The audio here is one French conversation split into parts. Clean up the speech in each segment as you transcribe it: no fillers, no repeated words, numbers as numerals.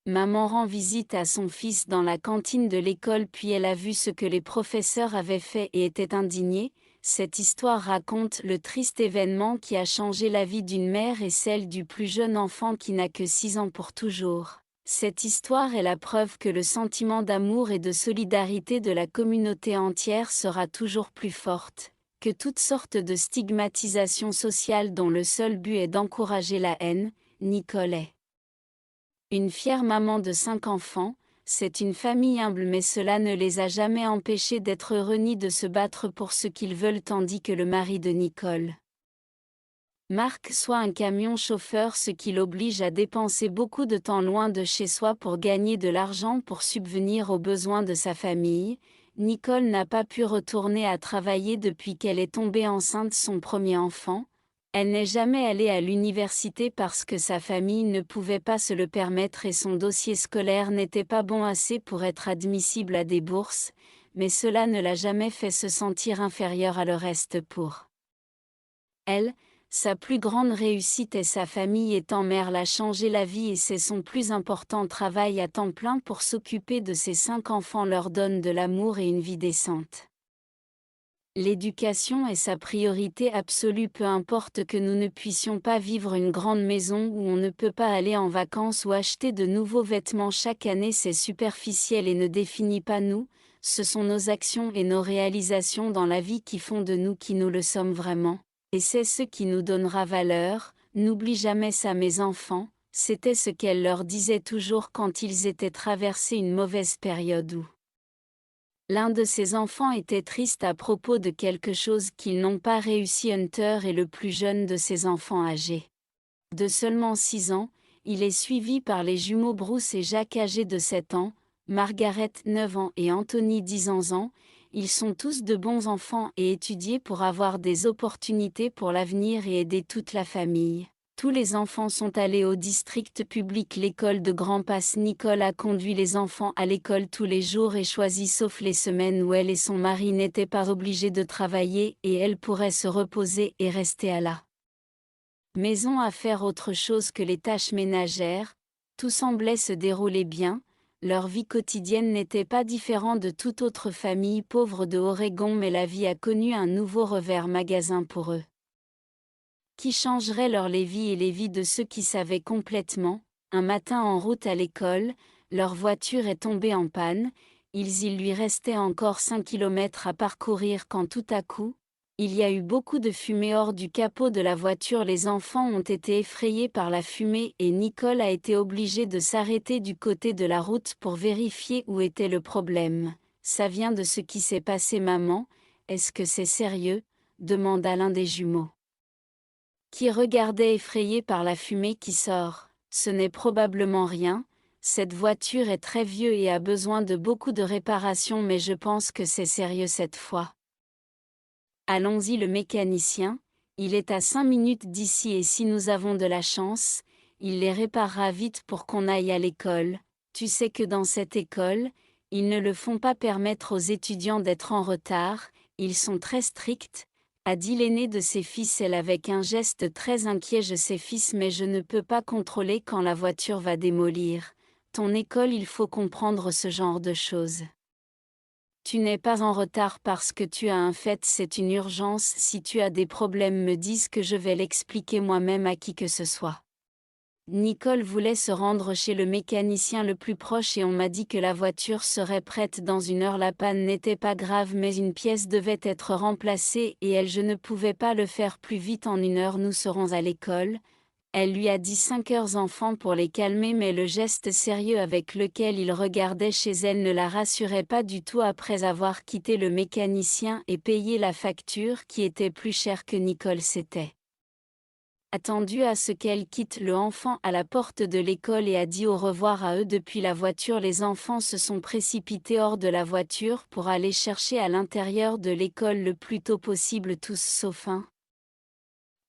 Maman rend visite à son fils dans la cantine de l'école puis elle a vu ce que les professeurs avaient fait et était indignée. Cette histoire raconte le triste événement qui a changé la vie d'une mère et celle du plus jeune enfant qui n'a que 6 ans pour toujours. Cette histoire est la preuve que le sentiment d'amour et de solidarité de la communauté entière sera toujours plus forte, que toutes sortes de stigmatisation sociale dont le seul but est d'encourager la haine. Nicole est une fière maman de 5 enfants. C'est une famille humble mais cela ne les a jamais empêchés d'être heureux ni de se battre pour ce qu'ils veulent tandis que le mari de Nicole, Marc, soit un camion chauffeur ce qui l'oblige à dépenser beaucoup de temps loin de chez soi pour gagner de l'argent pour subvenir aux besoins de sa famille. Nicole n'a pas pu retourner à travailler depuis qu'elle est tombée enceinte de son premier enfant. Elle n'est jamais allée à l'université parce que sa famille ne pouvait pas se le permettre et son dossier scolaire n'était pas bon assez pour être admissible à des bourses, mais cela ne l'a jamais fait se sentir inférieure à le reste pour elle. Sa plus grande réussite et sa famille étant mère l'a changé la vie et c'est son plus important travail à temps plein pour s'occuper de ses 5 enfants leur donne de l'amour et une vie décente. L'éducation est sa priorité absolue peu importe que nous ne puissions pas vivre une grande maison où on ne peut pas aller en vacances ou acheter de nouveaux vêtements chaque année c'est superficiel et ne définit pas nous, ce sont nos actions et nos réalisations dans la vie qui font de nous qui nous le sommes vraiment. Et c'est ce qui nous donnera valeur. N'oublie jamais ça mes enfants, c'était ce qu'elle leur disait toujours quand ils étaient traversés une mauvaise période où l'un de ses enfants était triste à propos de quelque chose qu'ils n'ont pas réussi. Hunter est le plus jeune de ses enfants âgés de seulement 6 ans, il est suivi par les jumeaux Bruce et Jack âgés de 7 ans, Margaret 9 ans et Anthony 10 ans. Ils sont tous de bons enfants et étudiés pour avoir des opportunités pour l'avenir et aider toute la famille. Tous les enfants sont allés au district public. L'école de Grand Pass. Nicole a conduit les enfants à l'école tous les jours et choisi sauf les semaines où elle et son mari n'étaient pas obligés de travailler et elle pourrait se reposer et rester à la maison à faire autre chose que les tâches ménagères. Tout semblait se dérouler bien. Leur vie quotidienne n'était pas différente de toute autre famille pauvre de Oregon mais la vie a connu un nouveau revers magasin pour eux, qui changerait leur les vies et les vies de ceux qui savaient complètement. Un matin en route à l'école, leur voiture est tombée en panne, il lui restait encore 5 kilomètres à parcourir quand tout à coup, il y a eu beaucoup de fumée hors du capot de la voiture. Les enfants ont été effrayés par la fumée et Nicole a été obligée de s'arrêter du côté de la route pour vérifier où était le problème. Ça vient de ce qui s'est passé maman, est-ce que c'est sérieux? Demanda l'un des jumeaux, qui regardait effrayé par la fumée qui sort. Ce n'est probablement rien, cette voiture est très vieuse et a besoin de beaucoup de réparations mais je pense que c'est sérieux cette fois. Allons-y le mécanicien, il est à 5 minutes d'ici et si nous avons de la chance, il les réparera vite pour qu'on aille à l'école. Tu sais que dans cette école, ils ne le font pas permettre aux étudiants d'être en retard, ils sont très stricts, a dit l'aîné de ses fils elle avec un geste très inquiet. Je sais fils mais je ne peux pas contrôler quand la voiture va démolir. Ton école il faut comprendre ce genre de choses. Tu n'es pas en retard parce que tu as un fait, c'est une urgence. Si tu as des problèmes me dis que je vais l'expliquer moi-même à qui que ce soit. Nicole voulait se rendre chez le mécanicien le plus proche et on m'a dit que la voiture serait prête dans 1 heure. La panne n'était pas grave mais une pièce devait être remplacée et je ne pouvais pas le faire plus vite en 1 heure. Nous serons à l'école. Elle lui a dit 5 heures enfants pour les calmer mais le geste sérieux avec lequel il regardait chez elle ne la rassurait pas du tout. Après avoir quitté le mécanicien et payé la facture qui était plus chère que Nicole s'était attendue à ce qu'elle quitte le enfant à la porte de l'école et a dit au revoir à eux depuis la voiture. Les enfants se sont précipités hors de la voiture pour aller chercher à l'intérieur de l'école le plus tôt possible tous sauf un.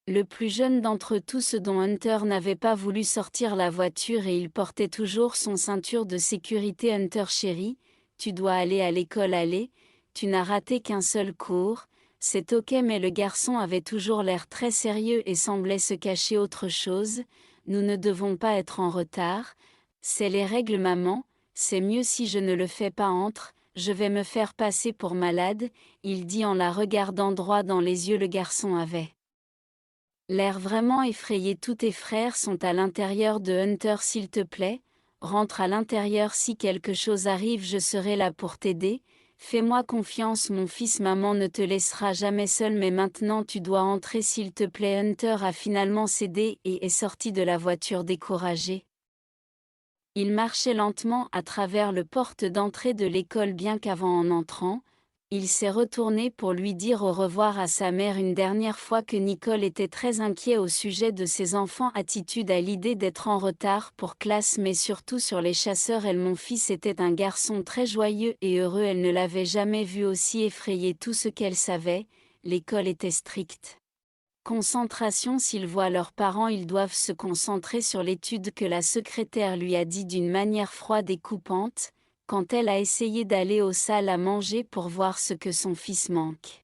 Le plus jeune d'entre tous dont Hunter n'avait pas voulu sortir la voiture et il portait toujours son ceinture de sécurité. Hunter chéri, tu dois aller à l'école allez, tu n'as raté qu'un seul cours, c'est ok mais le garçon avait toujours l'air très sérieux et semblait se cacher autre chose, nous ne devons pas être en retard, C'est les règles maman, c'est mieux si je ne le fais pas je vais me faire passer pour malade, il dit en la regardant droit dans les yeux. Le garçon avait l'air vraiment effrayé. Tous tes frères sont à l'intérieur de Hunter. S'il te plaît, rentre à l'intérieur. Si quelque chose arrive, je serai là pour t'aider. Fais-moi confiance mon fils, maman ne te laissera jamais seul, mais maintenant tu dois entrer s'il te plaît. Hunter a finalement cédé et est sorti de la voiture découragé. Il marchait lentement à travers le porte d'entrée de l'école, bien qu'avant en entrant, il s'est retourné pour lui dire au revoir à sa mère une dernière fois. Que Nicole était très inquiet au sujet de ses enfants, attitude à l'idée d'être en retard pour classe, mais surtout sur les chasseurs. Mon fils était un garçon très joyeux et heureux, elle ne l'avait jamais vu aussi effrayé. Tout ce qu'elle savait, l'école était stricte. Concentration. S'ils voient leurs parents, ils doivent se concentrer sur l'étude, que la secrétaire lui a dit d'une manière froide et coupante, quand elle a essayé d'aller aux salles à manger pour voir ce que son fils manque.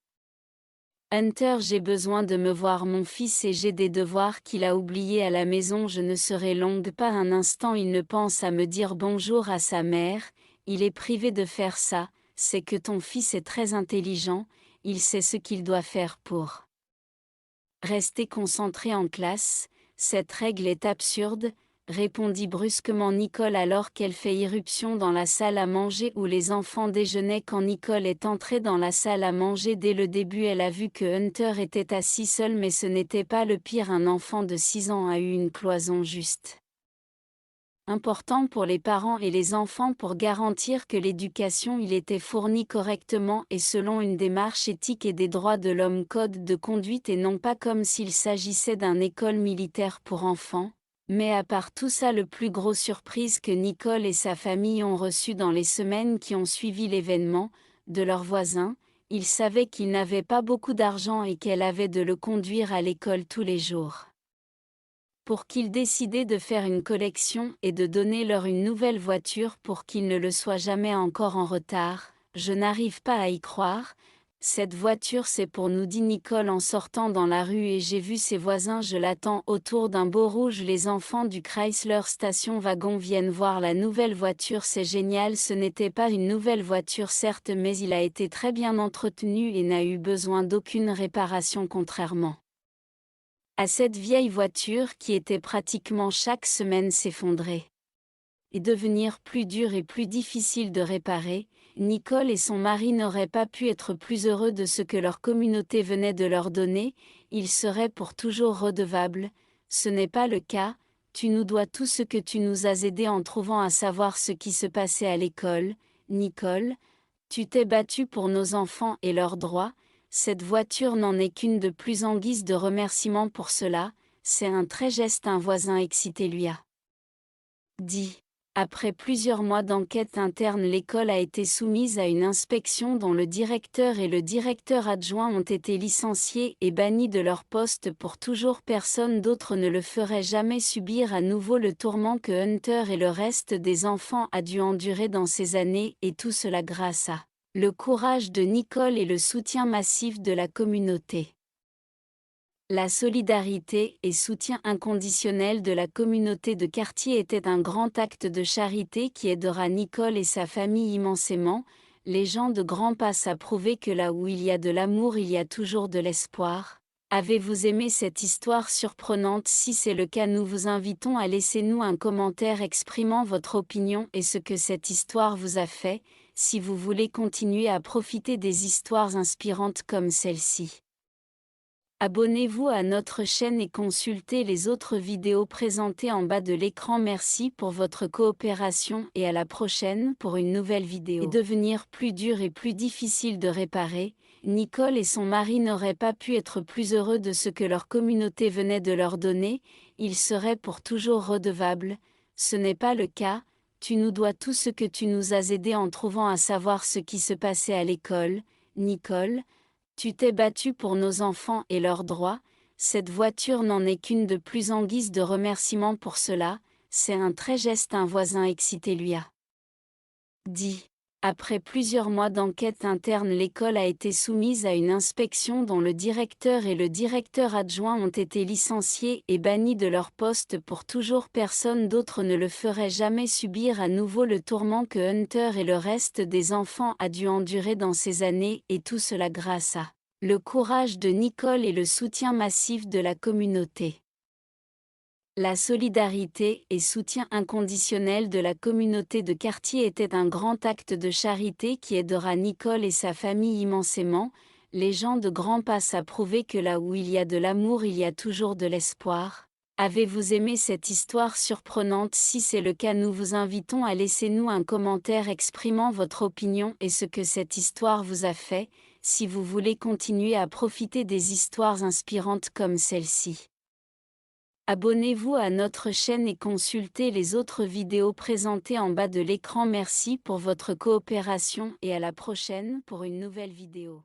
Hunter, j'ai besoin de me voir mon fils et j'ai des devoirs qu'il a oubliés à la maison. Je ne serai longue. Pas un instant il ne pense à me dire bonjour à sa mère, il est privé de faire ça. C'est que ton fils est très intelligent, il sait ce qu'il doit faire pour rester concentré en classe. Cette règle est absurde, répondit brusquement Nicole alors qu'elle fait irruption dans la salle à manger où les enfants déjeunaient. Quand Nicole est entrée dans la salle à manger dès le début, elle a vu que Hunter était assis seul, mais ce n'était pas le pire. Un enfant de 6 ans a eu une cloison juste important pour les parents et les enfants pour garantir que l'éducation il était fournie correctement et selon une démarche éthique et des droits de l'homme, code de conduite, et non pas comme s'il s'agissait d'une école militaire pour enfants. Mais à part tout ça, le plus gros surprise que Nicole et sa famille ont reçu dans les semaines qui ont suivi l'événement, de leurs voisins, ils savaient qu'ils n'avaient pas beaucoup d'argent et qu'elle avait de le conduire à l'école tous les jours. Pour qu'ils décidaient de faire une collection et de donner leur une nouvelle voiture pour qu'ils ne le soient jamais encore en retard. Je n'arrive pas à y croire. Cette voiture c'est pour nous, dit Nicole en sortant dans la rue, et j'ai vu ses voisins. Je l'attends autour d'un beau rouge. Les enfants du Chrysler Station Wagon viennent voir la nouvelle voiture. C'est génial. Ce n'était pas une nouvelle voiture certes, mais il a été très bien entretenu et n'a eu besoin d'aucune réparation, contrairement à cette vieille voiture qui était pratiquement chaque semaine s'effondrer et devenir plus dure et plus difficile de réparer. Nicole et son mari n'auraient pas pu être plus heureux de ce que leur communauté venait de leur donner, ils seraient pour toujours redevables. Ce n'est pas le cas, tu nous dois tout ce que tu nous as aidés en trouvant à savoir ce qui se passait à l'école. Nicole, tu t'es battue pour nos enfants et leurs droits. Cette voiture n'en est qu'une de plus en guise de remerciement pour cela. C'est un très geste. Un voisin excité lui a dit. Après plusieurs mois d'enquête interne, l'école a été soumise à une inspection dont le directeur et le directeur adjoint ont été licenciés et bannis de leur poste pour toujours. Personne d'autre ne le ferait jamais subir à nouveau le tourment que Hunter et le reste des enfants a dû endurer dans ces années, et tout cela grâce à le courage de Nicole et le soutien massif de la communauté. La solidarité et soutien inconditionnel de la communauté de quartier était un grand acte de charité qui aidera Nicole et sa famille immensément. Les gens de Grand Pass a prouvé que là où il y a de l'amour, il y a toujours de l'espoir. Avez-vous aimé cette histoire surprenante? Si c'est le cas, nous vous invitons à laisser nous un commentaire exprimant votre opinion et ce que cette histoire vous a fait, si vous voulez continuer à profiter des histoires inspirantes comme celle-ci. Abonnez-vous à notre chaîne et consultez les autres vidéos présentées en bas de l'écran. Merci pour votre coopération et à la prochaine pour une nouvelle vidéo. Et devenir plus dur et plus difficile de réparer, Nicole et son mari n'auraient pas pu être plus heureux de ce que leur communauté venait de leur donner, ils seraient pour toujours redevables. Ce n'est pas le cas, tu nous dois tout ce que tu nous as aidés en trouvant à savoir ce qui se passait à l'école, Nicole. Tu t'es battue pour nos enfants et leurs droits, cette voiture n'en est qu'une de plus en guise de remerciement pour cela, c'est un très geste. Un voisin excité lui a dit. Après plusieurs mois d'enquête interne, l'école a été soumise à une inspection dont le directeur et le directeur adjoint ont été licenciés et bannis de leur poste pour toujours. Personne d'autre ne le ferait jamais subir à nouveau le tourment que Hunter et le reste des enfants a dû endurer dans ces années, et tout cela grâce à le courage de Nicole et le soutien massif de la communauté. La solidarité et soutien inconditionnel de la communauté de quartier était un grand acte de charité qui aidera Nicole et sa famille immensément. Les gens de Grand Pass a prouvé que là où il y a de l'amour, il y a toujours de l'espoir. Avez-vous aimé cette histoire surprenante? Si c'est le cas, nous vous invitons à laisser nous un commentaire exprimant votre opinion et ce que cette histoire vous a fait, si vous voulez continuer à profiter des histoires inspirantes comme celle-ci. Abonnez-vous à notre chaîne et consultez les autres vidéos présentées en bas de l'écran. Merci pour votre coopération et à la prochaine pour une nouvelle vidéo.